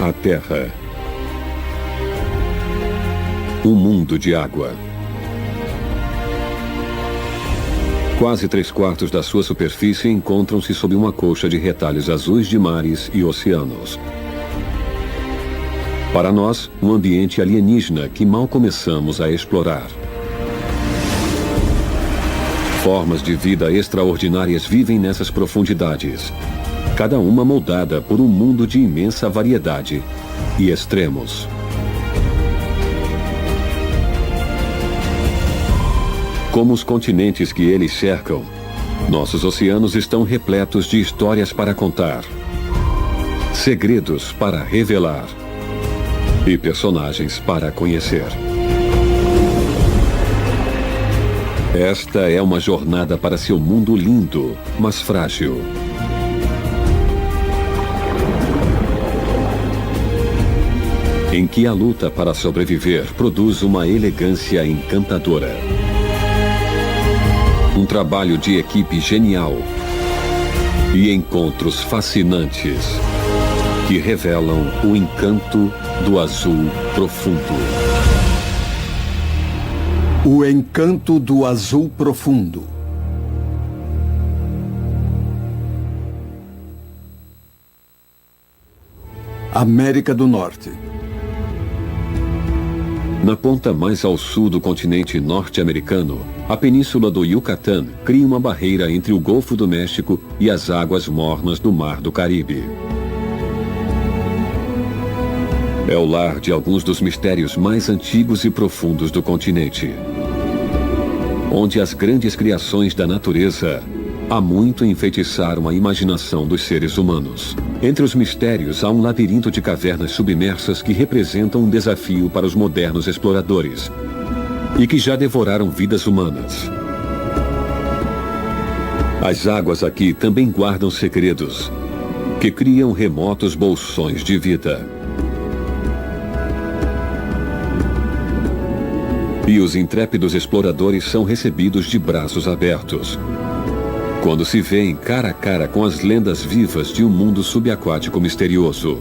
A Terra. Um mundo de água. Quase 3/4 da sua superfície encontram-se sob uma colcha de retalhos azuis de mares e oceanos. Para nós, um ambiente alienígena que mal começamos a explorar. Formas de vida extraordinárias vivem nessas profundidades, cada uma moldada por um mundo de imensa variedade e extremos. Como os continentes que eles cercam, nossos oceanos estão repletos de histórias para contar, segredos para revelar e personagens para conhecer. Esta é uma jornada para seu mundo lindo, mas frágil. Em que a luta para sobreviver produz uma elegância encantadora. Um trabalho de equipe genial e encontros fascinantes que revelam o encanto do azul profundo. O encanto do azul profundo. América do Norte. Na ponta mais ao sul do continente norte-americano, a península do Yucatán cria uma barreira entre o Golfo do México e as águas mornas do Mar do Caribe. É o lar de alguns dos mistérios mais antigos e profundos do continente, onde as grandes criações da natureza há muito enfeitiçaram a imaginação dos seres humanos. Entre os mistérios, há um labirinto de cavernas submersas que representam um desafio para os modernos exploradores e que já devoraram vidas humanas. As águas aqui também guardam segredos que criam remotos bolsões de vida. E os intrépidos exploradores são recebidos de braços abertos quando se vêem cara a cara com as lendas vivas de um mundo subaquático misterioso.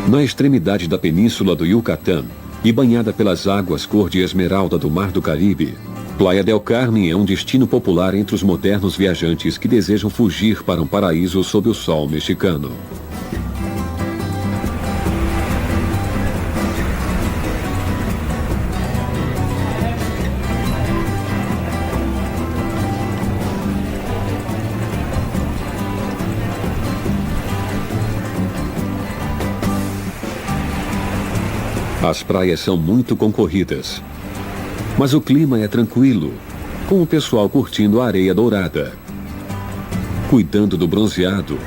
Na extremidade da península do Yucatán e banhada pelas águas cor de esmeralda do Mar do Caribe, Playa del Carmen é um destino popular entre os modernos viajantes que desejam fugir para um paraíso sob o sol mexicano. As praias são muito concorridas, mas o clima é tranquilo, com o pessoal curtindo a areia dourada, cuidando do bronzeado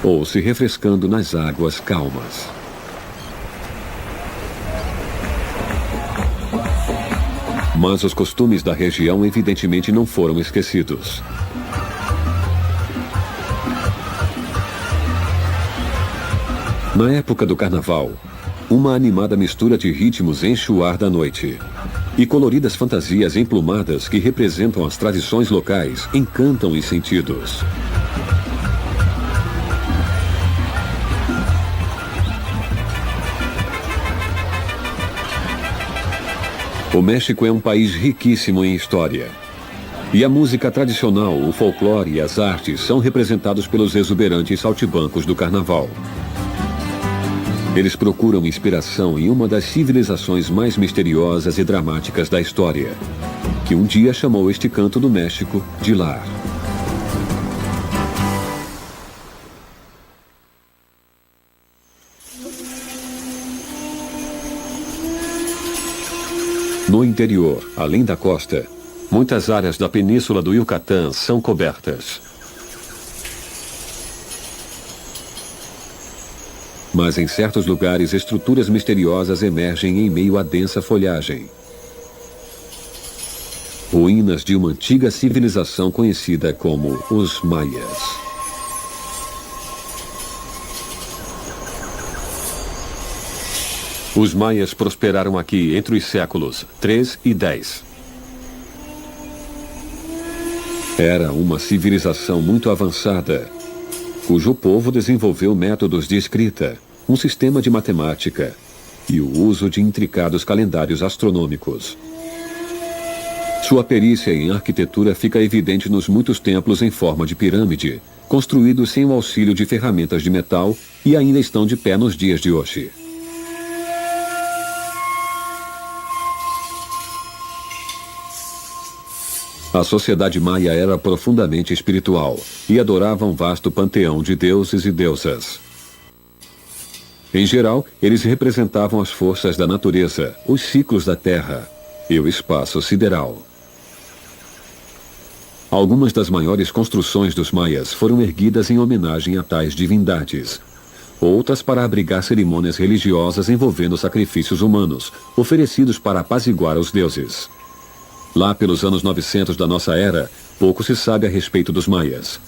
ou se refrescando nas águas calmas. Mas os costumes da região evidentemente não foram esquecidos. Na época do carnaval, uma animada mistura de ritmos enche o ar da noite. E coloridas fantasias emplumadas que representam as tradições locais encantam os sentidos. O México é um país riquíssimo em história. E a música tradicional, o folclore e as artes são representados pelos exuberantes saltimbancos do carnaval. Eles procuram inspiração em uma das civilizações mais misteriosas e dramáticas da história, que um dia chamou este canto do México de lar. No interior, além da costa, muitas áreas da península do Yucatán são cobertas. Mas em certos lugares, estruturas misteriosas emergem em meio à densa folhagem. Ruínas de uma antiga civilização conhecida como os Maias. Os Maias prosperaram aqui entre os séculos 3 e 10. Era uma civilização muito avançada, cujo povo desenvolveu métodos de escrita, um sistema de matemática e o uso de intricados calendários astronômicos. Sua perícia em arquitetura fica evidente nos muitos templos em forma de pirâmide, construídos sem o auxílio de ferramentas de metal e ainda estão de pé nos dias de hoje. A sociedade maia era profundamente espiritual e adorava um vasto panteão de deuses e deusas. Em geral, eles representavam as forças da natureza, os ciclos da Terra e o espaço sideral. Algumas das maiores construções dos maias foram erguidas em homenagem a tais divindades. Outras para abrigar cerimônias religiosas envolvendo sacrifícios humanos, oferecidos para apaziguar os deuses. Lá pelos anos 900 da nossa era, pouco se sabe a respeito dos maias.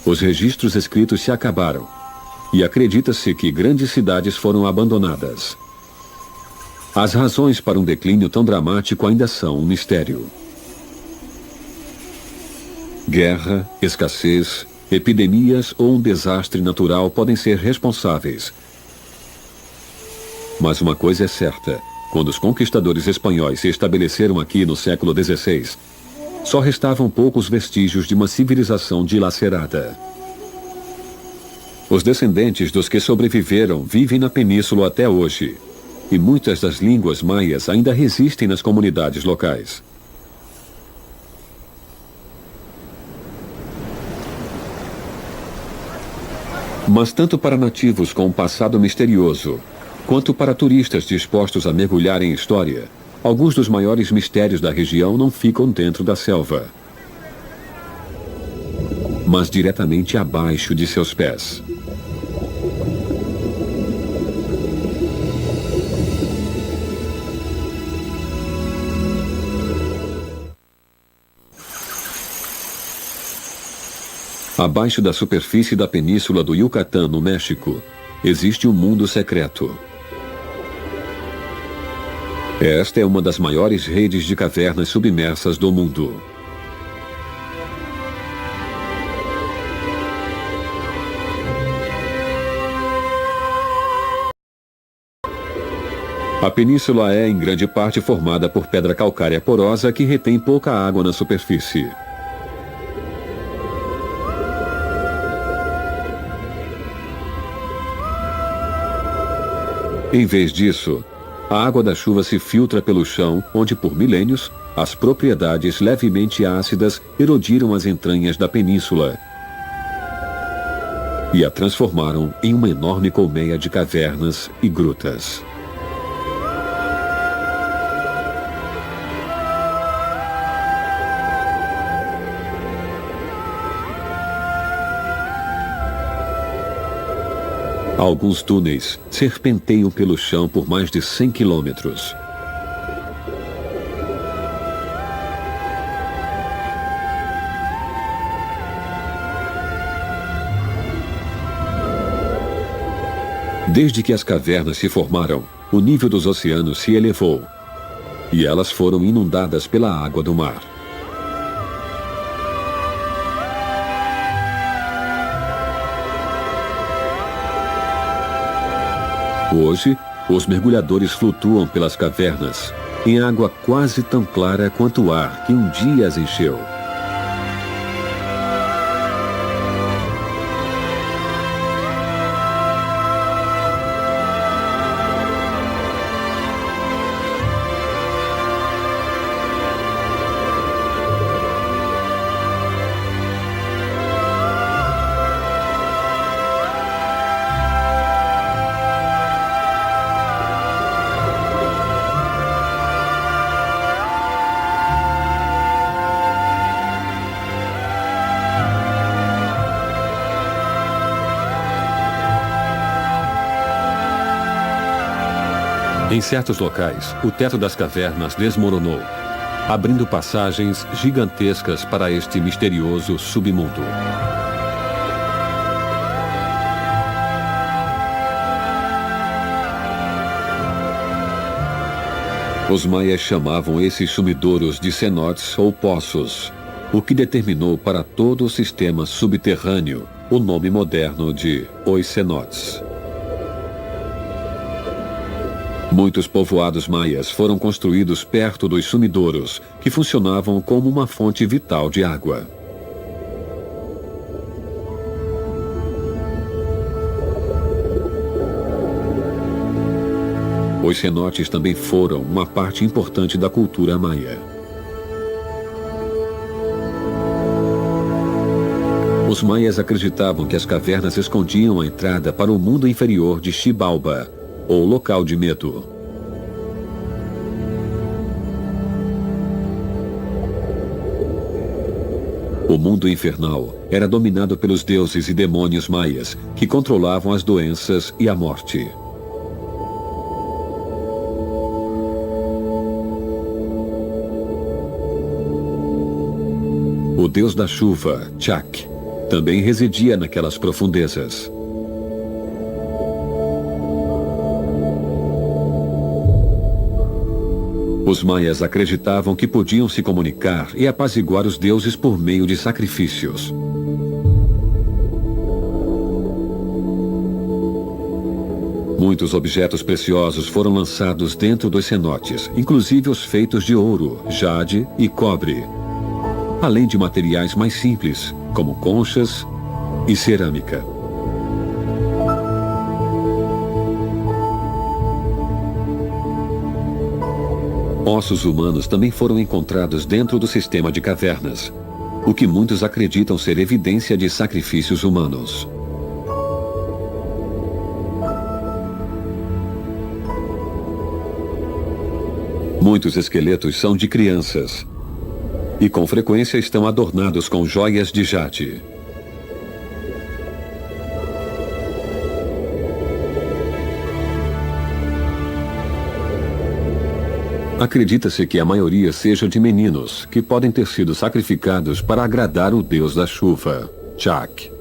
Os registros escritos se acabaram, e acredita-se que grandes cidades foram abandonadas. As razões para um declínio tão dramático ainda são um mistério. Guerra, escassez, epidemias ou um desastre natural podem ser responsáveis. Mas uma coisa é certa: quando os conquistadores espanhóis se estabeleceram aqui no século XVI, só restavam poucos vestígios de uma civilização dilacerada. Os descendentes dos que sobreviveram vivem na península até hoje, e muitas das línguas maias ainda resistem nas comunidades locais. Mas tanto para nativos com um passado misterioso, quanto para turistas dispostos a mergulhar em história, alguns dos maiores mistérios da região não ficam dentro da selva, mas diretamente abaixo de seus pés. Abaixo da superfície da península do Yucatán, no México, existe um mundo secreto. Esta é uma das maiores redes de cavernas submersas do mundo. A península é, em grande parte, formada por pedra calcária porosa que retém pouca água na superfície. Em vez disso, a água da chuva se filtra pelo chão, onde por milênios, as propriedades levemente ácidas erodiram as entranhas da península e a transformaram em uma enorme colmeia de cavernas e grutas. Alguns túneis serpenteiam pelo chão por mais de 100 quilômetros. Desde que as cavernas se formaram, o nível dos oceanos se elevou e elas foram inundadas pela água do mar. Hoje, os mergulhadores flutuam pelas cavernas, em água quase tão clara quanto o ar que um dia as encheu. Em certos locais, o teto das cavernas desmoronou, abrindo passagens gigantescas para este misterioso submundo. Os maias chamavam esses sumidouros de cenotes ou poços, o que determinou para todo o sistema subterrâneo o nome moderno de Os Cenotes. Muitos povoados maias foram construídos perto dos sumidouros, que funcionavam como uma fonte vital de água. Os cenotes também foram uma parte importante da cultura maia. Os maias acreditavam que as cavernas escondiam a entrada para o mundo inferior de Xibalba, ou local de medo. O mundo infernal era dominado pelos deuses e demônios maias, que controlavam as doenças e a morte. O deus da chuva, Chac, também residia naquelas profundezas. Os maias acreditavam que podiam se comunicar e apaziguar os deuses por meio de sacrifícios. Muitos objetos preciosos foram lançados dentro dos cenotes, inclusive os feitos de ouro, jade e cobre, além de materiais mais simples, como conchas e cerâmica. Ossos humanos também foram encontrados dentro do sistema de cavernas, o que muitos acreditam ser evidência de sacrifícios humanos. Muitos esqueletos são de crianças e com frequência estão adornados com joias de jade. Acredita-se que a maioria seja de meninos, que podem ter sido sacrificados para agradar o deus da chuva, Chac.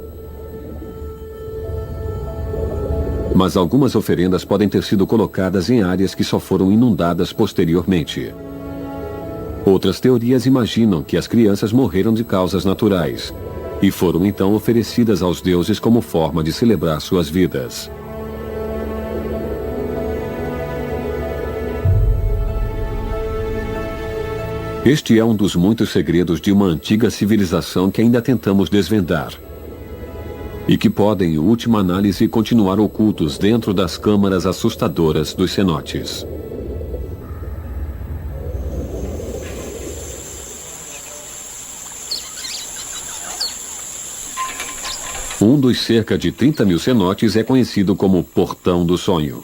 Mas algumas oferendas podem ter sido colocadas em áreas que só foram inundadas posteriormente. Outras teorias imaginam que as crianças morreram de causas naturais e foram então oferecidas aos deuses como forma de celebrar suas vidas. Este é um dos muitos segredos de uma antiga civilização que ainda tentamos desvendar e que podem, em última análise, continuar ocultos dentro das câmaras assustadoras dos cenotes. Um dos cerca de 30 mil cenotes é conhecido como Portão do Sonho.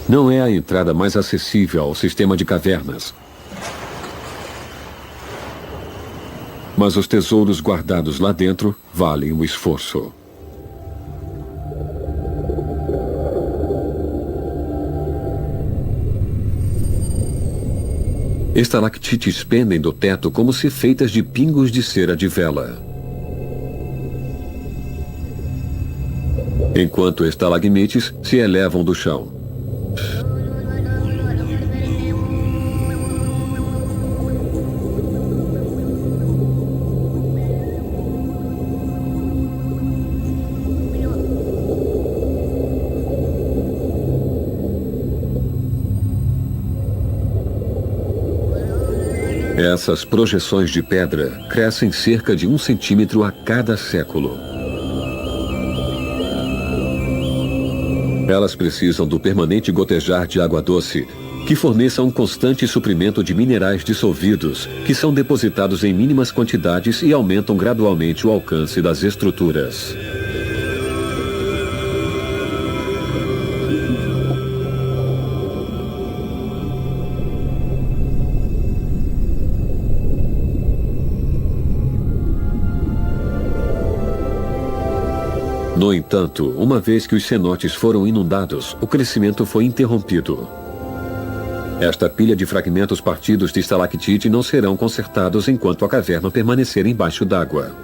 Não é a entrada mais acessível ao sistema de cavernas, mas os tesouros guardados lá dentro valem o esforço. Estalactites pendem do teto como se feitas de pingos de cera de vela, enquanto estalagmites se elevam do chão. Essas projeções de pedra crescem cerca de 1 centímetro a cada século. Elas precisam do permanente gotejar de água doce, que forneça um constante suprimento de minerais dissolvidos, que são depositados em mínimas quantidades e aumentam gradualmente o alcance das estruturas. No entanto, uma vez que os cenotes foram inundados, o crescimento foi interrompido. Esta pilha de fragmentos partidos de estalactite não serão consertados enquanto a caverna permanecer embaixo d'água.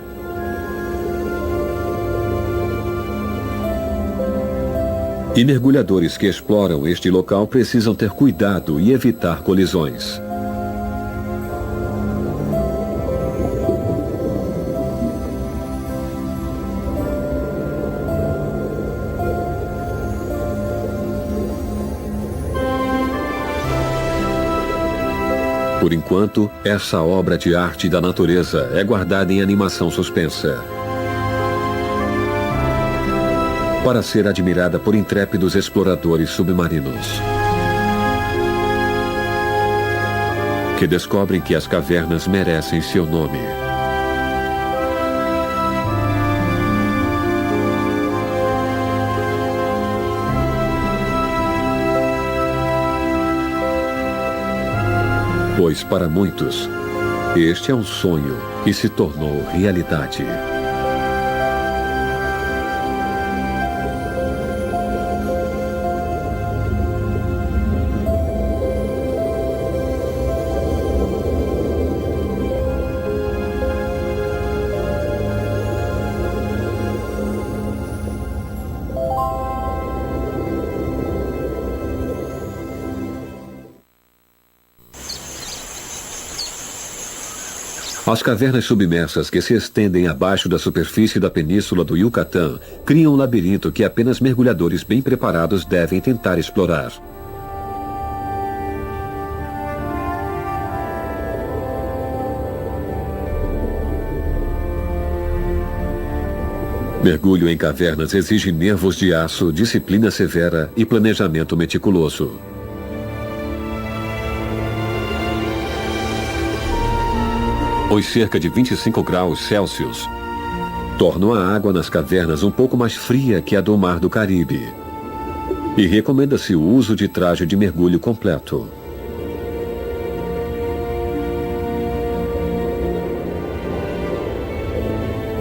E mergulhadores que exploram este local precisam ter cuidado e evitar colisões. Por enquanto, essa obra de arte da natureza é guardada em animação suspensa, para ser admirada por intrépidos exploradores submarinos, que descobrem que as cavernas merecem seu nome. Pois para muitos, este é um sonho que se tornou realidade. As cavernas submersas que se estendem abaixo da superfície da península do Yucatán criam um labirinto que apenas mergulhadores bem preparados devem tentar explorar. Mergulho em cavernas exige nervos de aço, disciplina severa e planejamento meticuloso. Os cerca de 25 graus Celsius tornam a água nas cavernas um pouco mais fria que a do Mar do Caribe. E recomenda-se o uso de traje de mergulho completo.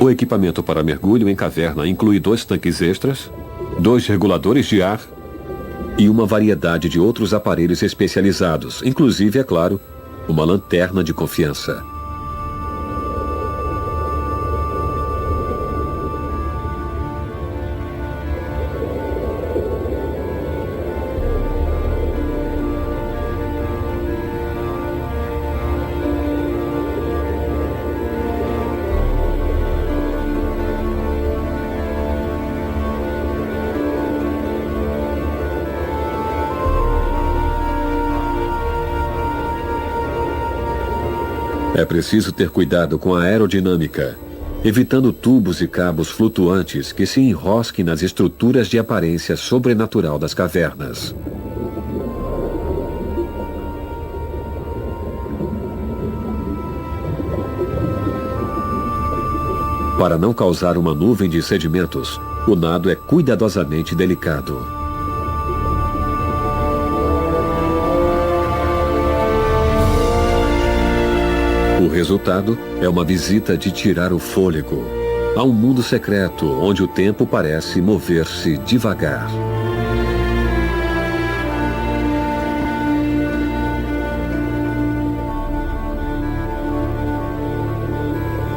O equipamento para mergulho em caverna inclui 2 tanques extras, 2 reguladores de ar e uma variedade de outros aparelhos especializados, inclusive, é claro, uma lanterna de confiança. É preciso ter cuidado com a aerodinâmica, evitando tubos e cabos flutuantes que se enrosquem nas estruturas de aparência sobrenatural das cavernas. Para não causar uma nuvem de sedimentos, o nado é cuidadosamente delicado. O resultado é uma visita de tirar o fôlego a um mundo secreto onde o tempo parece mover-se devagar.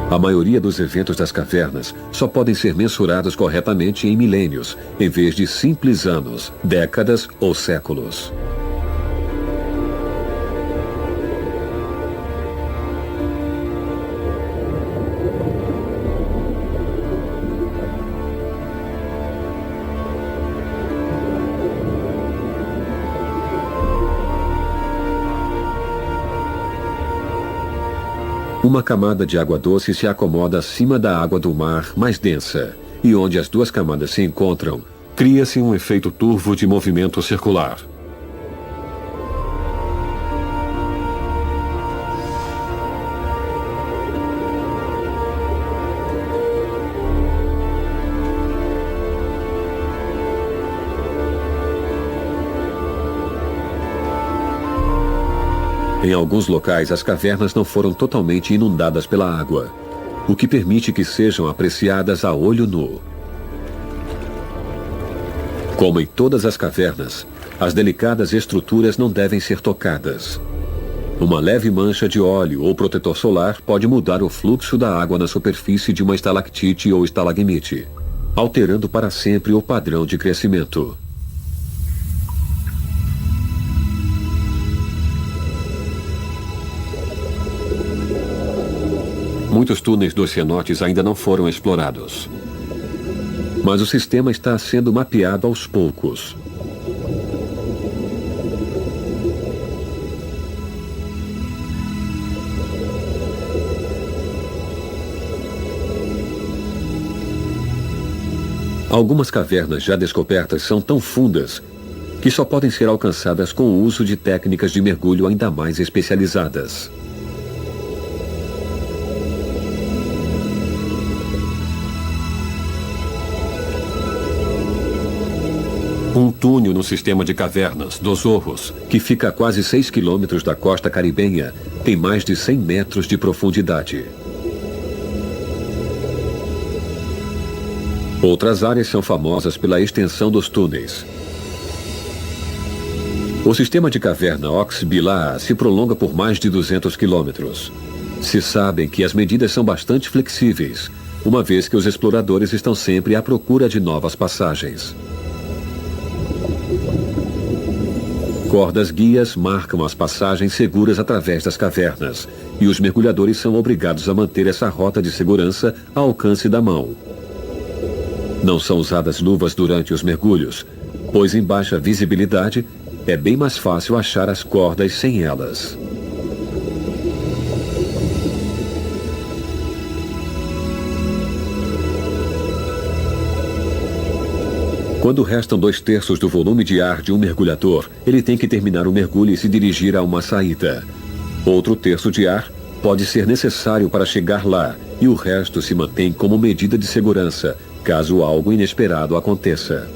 A maioria dos eventos das cavernas só podem ser mensurados corretamente em milênios, em vez de simples anos, décadas ou séculos. Uma camada de água doce se acomoda acima da água do mar mais densa, e onde as 2 camadas se encontram, cria-se um efeito turvo de movimento circular. Em alguns locais, as cavernas não foram totalmente inundadas pela água, o que permite que sejam apreciadas a olho nu. Como em todas as cavernas, as delicadas estruturas não devem ser tocadas. Uma leve mancha de óleo ou protetor solar pode mudar o fluxo da água na superfície de uma estalactite ou estalagmite, alterando para sempre o padrão de crescimento. Muitos túneis dos cenotes ainda não foram explorados. Mas o sistema está sendo mapeado aos poucos. Algumas cavernas já descobertas são tão fundas que só podem ser alcançadas com o uso de técnicas de mergulho ainda mais especializadas. Um túnel no sistema de cavernas dos Ojos, que fica a quase 6 quilômetros da costa caribenha, tem mais de 100 metros de profundidade. Outras áreas são famosas pela extensão dos túneis. O sistema de caverna Oxbilaa se prolonga por mais de 200 quilômetros. Se sabem que as medidas são bastante flexíveis, uma vez que os exploradores estão sempre à procura de novas passagens. Cordas guias marcam as passagens seguras através das cavernas, e os mergulhadores são obrigados a manter essa rota de segurança ao alcance da mão. Não são usadas luvas durante os mergulhos, pois em baixa visibilidade é bem mais fácil achar as cordas sem elas. Quando restam 2/3 do volume de ar de um mergulhador, ele tem que terminar o mergulho e se dirigir a uma saída. Outro terço de ar pode ser necessário para chegar lá, e o resto se mantém como medida de segurança, caso algo inesperado aconteça.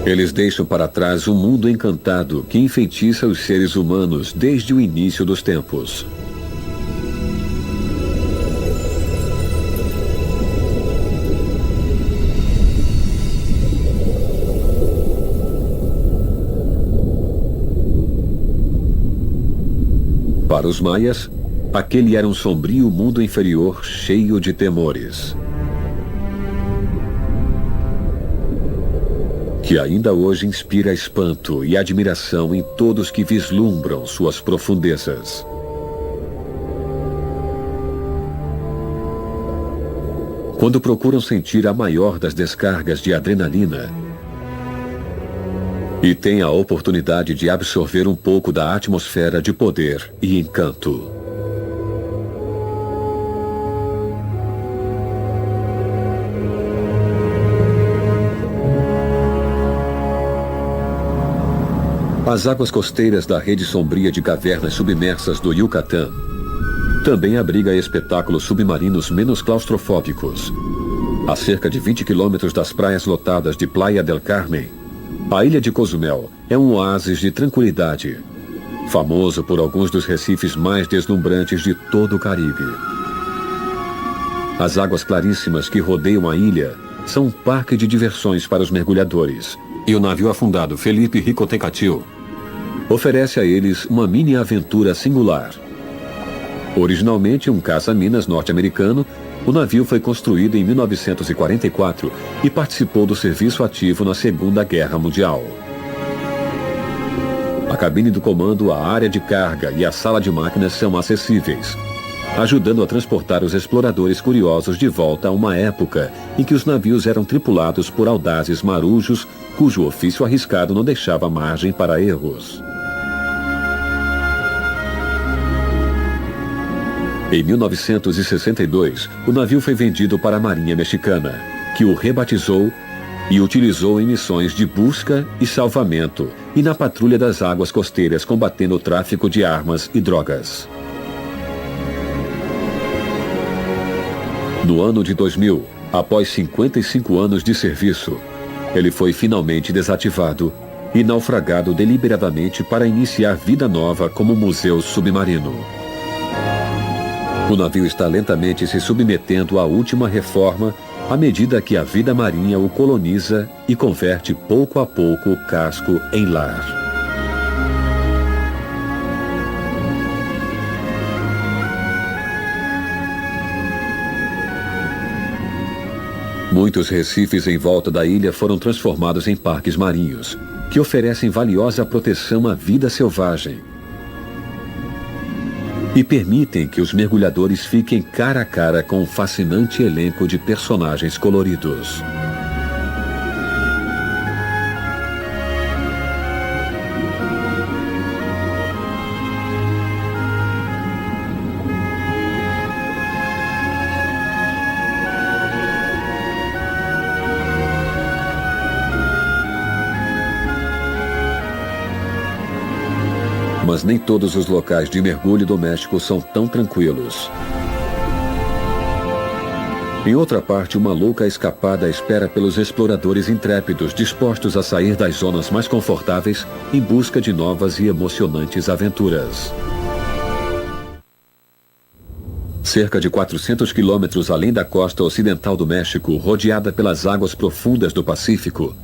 Eles deixam para trás um mundo encantado que enfeitiça os seres humanos desde o início dos tempos. Para os maias, aquele era um sombrio mundo inferior cheio de temores, que ainda hoje inspira espanto e admiração em todos que vislumbram suas profundezas. Quando procuram sentir a maior das descargas de adrenalina e têm a oportunidade de absorver um pouco da atmosfera de poder e encanto. As águas costeiras da rede sombria de cavernas submersas do Yucatán também abriga espetáculos submarinos menos claustrofóbicos. A cerca de 20 quilômetros das praias lotadas de Playa del Carmen, a ilha de Cozumel é um oásis de tranquilidade, famoso por alguns dos recifes mais deslumbrantes de todo o Caribe. As águas claríssimas que rodeiam a ilha são um parque de diversões para os mergulhadores, e o navio afundado Felipe Rico Tecatil oferece a eles uma mini-aventura singular. Originalmente um caça-minas norte-americano, o navio foi construído em 1944 e participou do serviço ativo na Segunda Guerra Mundial. A cabine do comando, a área de carga e a sala de máquinas são acessíveis, ajudando a transportar os exploradores curiosos de volta a uma época em que os navios eram tripulados por audazes marujos, cujo ofício arriscado não deixava margem para erros. Em 1962, o navio foi vendido para a Marinha Mexicana, que o rebatizou e utilizou em missões de busca e salvamento e na patrulha das águas costeiras combatendo o tráfico de armas e drogas. No ano de 2000, após 55 anos de serviço, ele foi finalmente desativado e naufragado deliberadamente para iniciar vida nova como museu submarino. O navio está lentamente se submetendo à última reforma à medida que a vida marinha o coloniza e converte pouco a pouco o casco em lar. Muitos recifes em volta da ilha foram transformados em parques marinhos, que oferecem valiosa proteção à vida selvagem e permitem que os mergulhadores fiquem cara a cara com um fascinante elenco de personagens coloridos. Mas nem todos os locais de mergulho do México são tão tranquilos. Em outra parte, uma louca escapada espera pelos exploradores intrépidos dispostos a sair das zonas mais confortáveis em busca de novas e emocionantes aventuras. Cerca de 400 quilômetros além da costa ocidental do México, rodeada pelas águas profundas do Pacífico,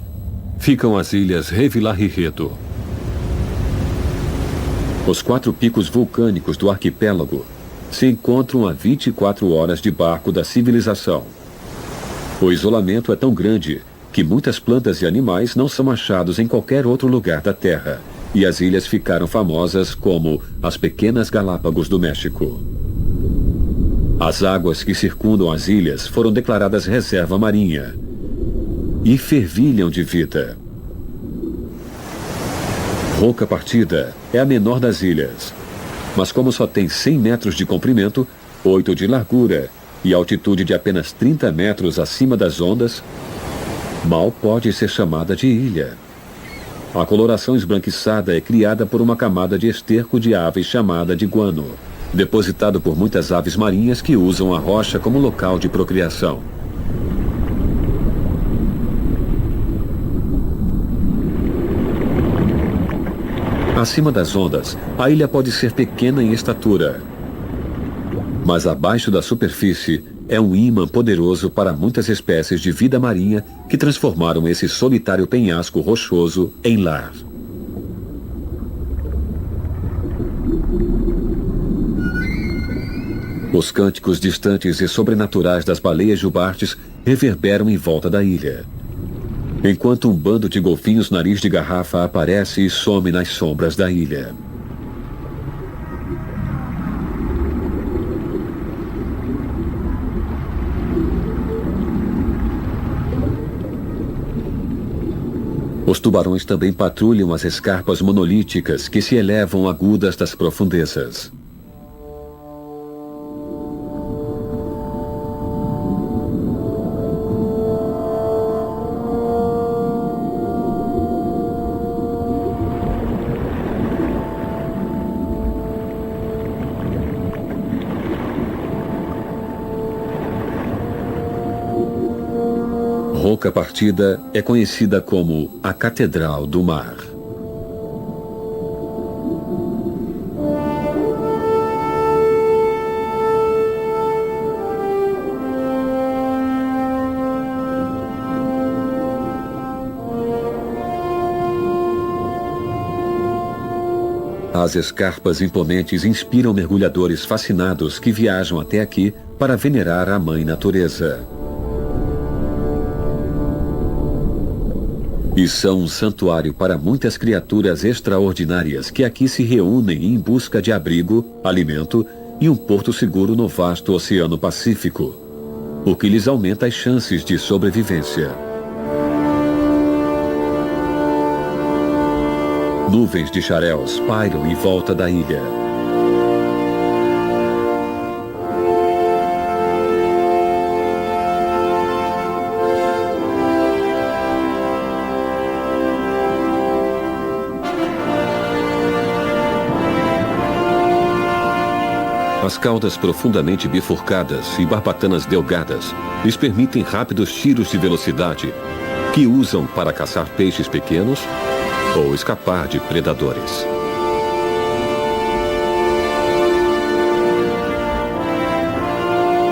ficam as ilhas Revillagigedo. Os 4 picos vulcânicos do arquipélago se encontram a 24 horas de barco da civilização. O isolamento é tão grande que muitas plantas e animais não são achados em qualquer outro lugar da Terra, e as ilhas ficaram famosas como as Pequenas Galápagos do México. As águas que circundam as ilhas foram declaradas reserva marinha e fervilham de vida. Roca Partida é a menor das ilhas, mas como só tem 100 metros de comprimento, 8 de largura e altitude de apenas 30 metros acima das ondas, mal pode ser chamada de ilha. A coloração esbranquiçada é criada por uma camada de esterco de aves chamada de guano, depositado por muitas aves marinhas que usam a rocha como local de procriação. Acima das ondas, a ilha pode ser pequena em estatura, mas abaixo da superfície é um ímã poderoso para muitas espécies de vida marinha que transformaram esse solitário penhasco rochoso em lar. Os cânticos distantes e sobrenaturais das baleias jubartes reverberam em volta da ilha, enquanto um bando de golfinhos nariz de garrafa aparece e some nas sombras da ilha. Os tubarões também patrulham as escarpas monolíticas que se elevam agudas das profundezas. Roca Partida é conhecida como a Catedral do Mar. As escarpas imponentes inspiram mergulhadores fascinados que viajam até aqui para venerar a Mãe Natureza. E são um santuário para muitas criaturas extraordinárias que aqui se reúnem em busca de abrigo, alimento e um porto seguro no vasto Oceano Pacífico, o que lhes aumenta as chances de sobrevivência. Nuvens de xaréus pairam em volta da ilha. As caudas profundamente bifurcadas e barbatanas delgadas lhes permitem rápidos tiros de velocidade que usam para caçar peixes pequenos ou escapar de predadores.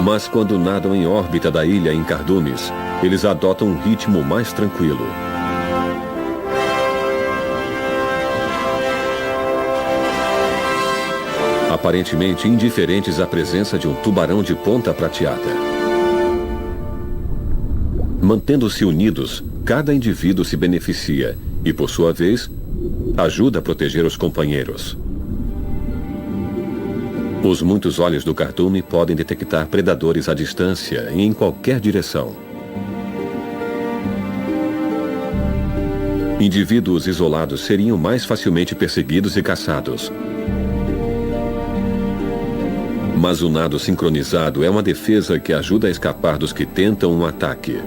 Mas quando nadam em órbita da ilha em cardumes, eles adotam um ritmo mais tranquilo. Aparentemente indiferentes à presença de um tubarão de ponta prateada. Mantendo-se unidos, cada indivíduo se beneficia e, por sua vez, ajuda a proteger os companheiros. Os muitos olhos do cardume podem detectar predadores à distância e em qualquer direção. Indivíduos isolados seriam mais facilmente perseguidos e caçados. Mas o nado sincronizado é uma defesa que ajuda a escapar dos que tentam um ataque.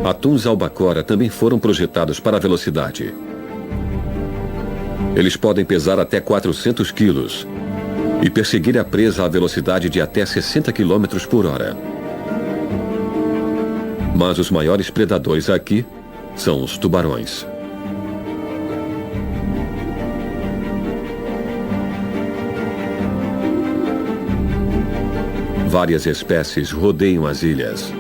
Atuns albacora também foram projetados para a velocidade. Eles podem pesar até 400 quilos e perseguir a presa à velocidade de até 60 km por hora. Mas os maiores predadores aqui são os tubarões. Várias espécies rodeiam as ilhas.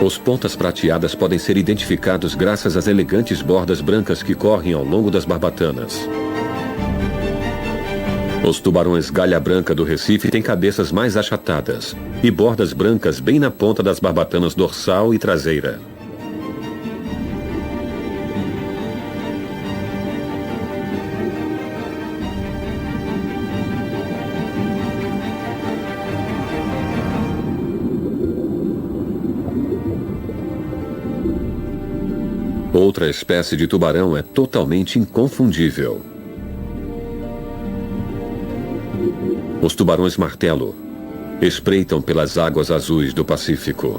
Os pontas prateadas podem ser identificados graças às elegantes bordas brancas que correm ao longo das barbatanas. Os tubarões galha branca do Recife têm cabeças mais achatadas e bordas brancas bem na ponta das barbatanas dorsal e traseira. Outra espécie de tubarão é totalmente inconfundível. Os tubarões martelo espreitam pelas águas azuis do Pacífico.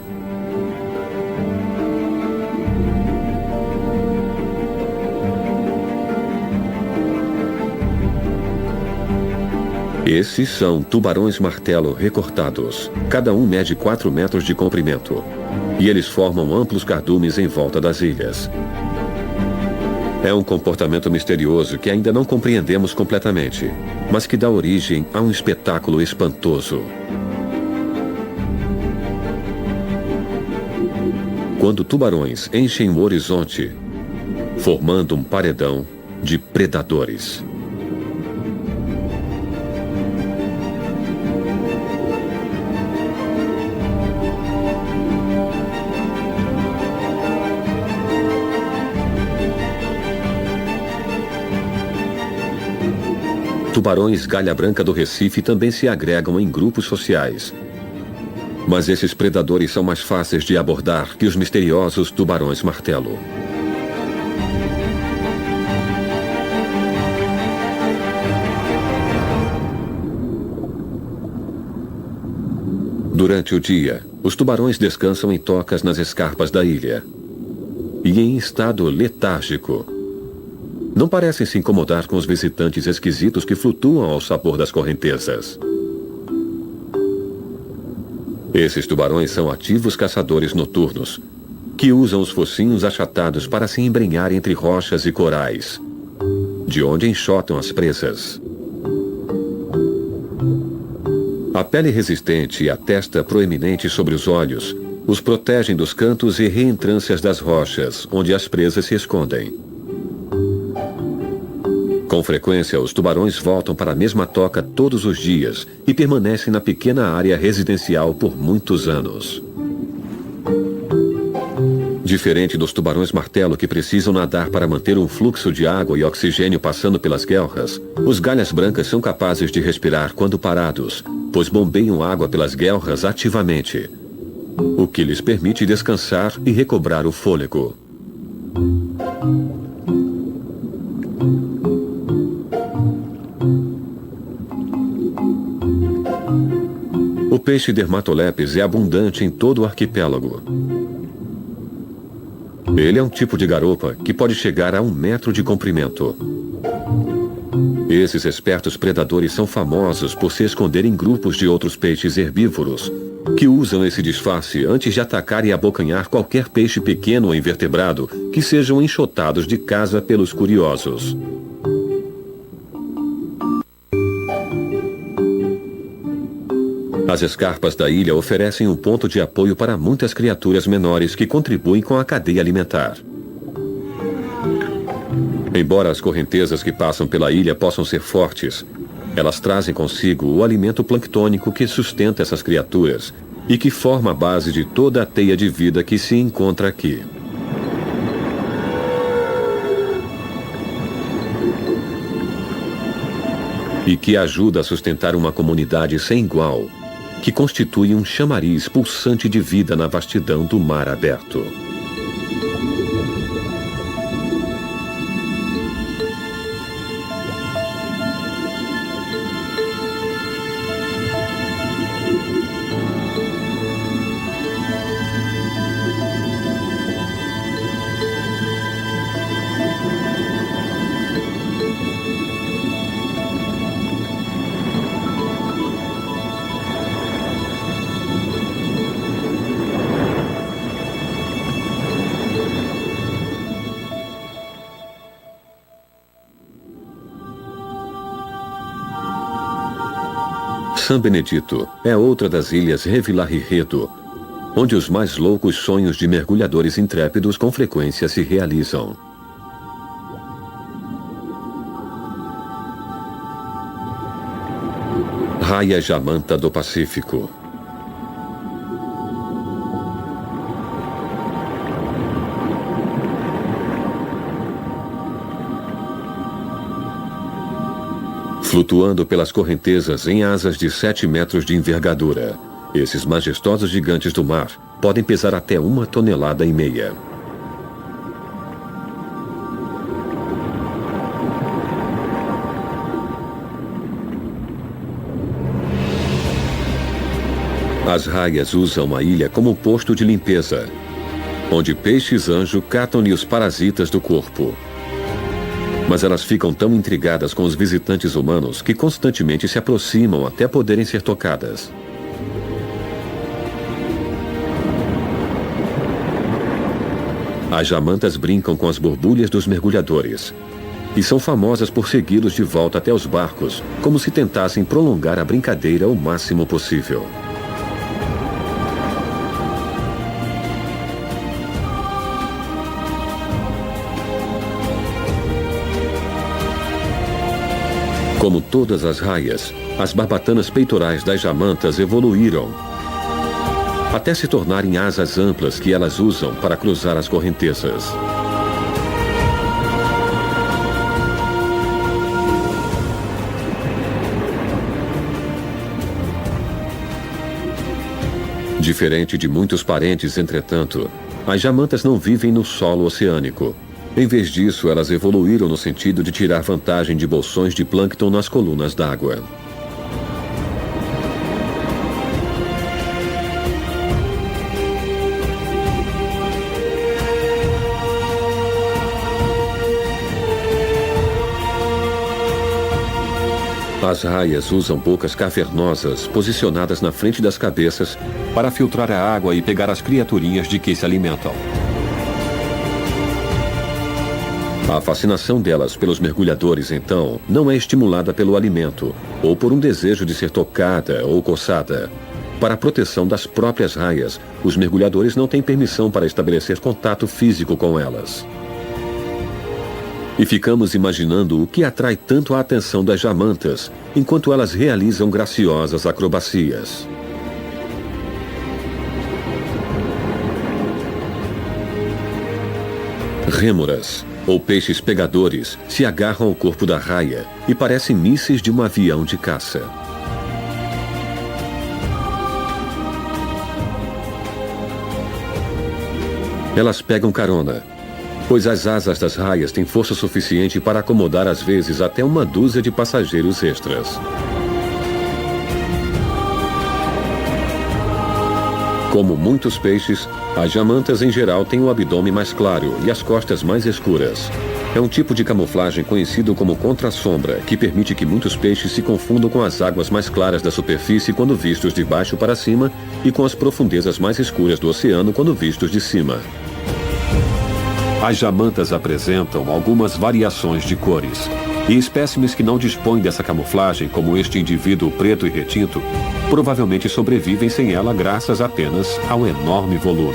Esses são tubarões martelo recortados. Cada um mede 4 metros de comprimento. E eles formam amplos cardumes em volta das ilhas. É um comportamento misterioso que ainda não compreendemos completamente, mas que dá origem a um espetáculo espantoso. Quando tubarões enchem o horizonte, formando um paredão de predadores. Tubarões galha branca do Recife também se agregam em grupos sociais. Mas esses predadores são mais fáceis de abordar que os misteriosos tubarões martelo. Durante o dia, os tubarões descansam em tocas nas escarpas da ilha. E em estado letárgico. Não parecem se incomodar com os visitantes esquisitos que flutuam ao sabor das correntezas. Esses tubarões são ativos caçadores noturnos, que usam os focinhos achatados para se embrenhar entre rochas e corais, de onde enxotam as presas. A pele resistente e a testa proeminente sobre os olhos os protegem dos cantos e reentrâncias das rochas, onde as presas se escondem. Com frequência, os tubarões voltam para a mesma toca todos os dias e permanecem na pequena área residencial por muitos anos. Diferente dos tubarões martelo que precisam nadar para manter um fluxo de água e oxigênio passando pelas guelras, os galhas brancas são capazes de respirar quando parados, pois bombeiam água pelas guelras ativamente, o que lhes permite descansar e recobrar o fôlego. O peixe dermatolepes é abundante em todo o arquipélago. Ele é um tipo de garopa que pode chegar a 1 metro de comprimento. Esses espertos predadores são famosos por se esconder em grupos de outros peixes herbívoros, que usam esse disfarce antes de atacar e abocanhar qualquer peixe pequeno ou invertebrado que sejam enxotados de caça pelos curiosos. As escarpas da ilha oferecem um ponto de apoio para muitas criaturas menores que contribuem com a cadeia alimentar. Embora as correntezas que passam pela ilha possam ser fortes, elas trazem consigo o alimento planctônico que sustenta essas criaturas e que forma a base de toda a teia de vida que se encontra aqui. E que ajuda a sustentar uma comunidade sem igual, que constitui um chamariz pulsante de vida na vastidão do mar aberto. San Benedito é outra das ilhas Revillagigedo, onde os mais loucos sonhos de mergulhadores intrépidos com frequência se realizam. Raia Jamanta do Pacífico. Flutuando pelas correntezas em asas de 7 metros de envergadura, esses majestosos gigantes do mar podem pesar até 1,5 toneladas. As raias usam a ilha como posto de limpeza, onde peixes-anjo catam-lhe os parasitas do corpo. Mas elas ficam tão intrigadas com os visitantes humanos que constantemente se aproximam até poderem ser tocadas. As jamantas brincam com as borbulhas dos mergulhadores e são famosas por segui-los de volta até os barcos, como se tentassem prolongar a brincadeira o máximo possível. Como todas as raias, as barbatanas peitorais das jamantas evoluíram até se tornarem asas amplas que elas usam para cruzar as correntezas. Diferente de muitos parentes, entretanto, as jamantas não vivem no solo oceânico. Em vez disso, elas evoluíram no sentido de tirar vantagem de bolsões de plâncton nas colunas d'água. As raias usam bocas cavernosas posicionadas na frente das cabeças para filtrar a água e pegar as criaturinhas de que se alimentam. A fascinação delas pelos mergulhadores, então, não é estimulada pelo alimento ou por um desejo de ser tocada ou coçada. Para a proteção das próprias raias, os mergulhadores não têm permissão para estabelecer contato físico com elas. E ficamos imaginando o que atrai tanto a atenção das jamantas, enquanto elas realizam graciosas acrobacias. Rêmoras, ou peixes pegadores, se agarram ao corpo da raia e parecem mísseis de um avião de caça. Elas pegam carona, pois as asas das raias têm força suficiente para acomodar às vezes até 1 dúzia de passageiros extras. Como muitos peixes, as jamantas em geral têm o abdômen mais claro e as costas mais escuras. É um tipo de camuflagem conhecido como contrasombra, que permite que muitos peixes se confundam com as águas mais claras da superfície quando vistos de baixo para cima e com as profundezas mais escuras do oceano quando vistos de cima. As jamantas apresentam algumas variações de cores. E espécimes que não dispõem dessa camuflagem, como este indivíduo preto e retinto, provavelmente sobrevivem sem ela graças apenas ao enorme volume.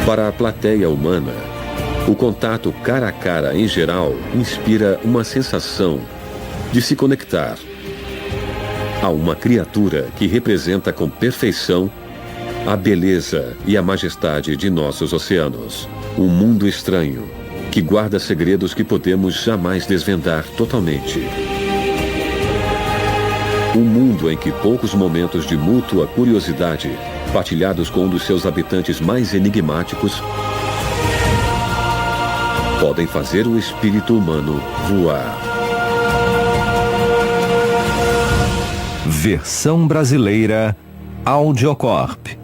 Para a plateia humana, o contato cara a cara em geral inspira uma sensação de se conectar a uma criatura que representa com perfeição a beleza e a majestade de nossos oceanos. Um mundo estranho que guarda segredos que podemos jamais desvendar totalmente. Um mundo em que poucos momentos de mútua curiosidade, partilhados com um dos seus habitantes mais enigmáticos, podem fazer o espírito humano voar. Versão brasileira Audiocorp.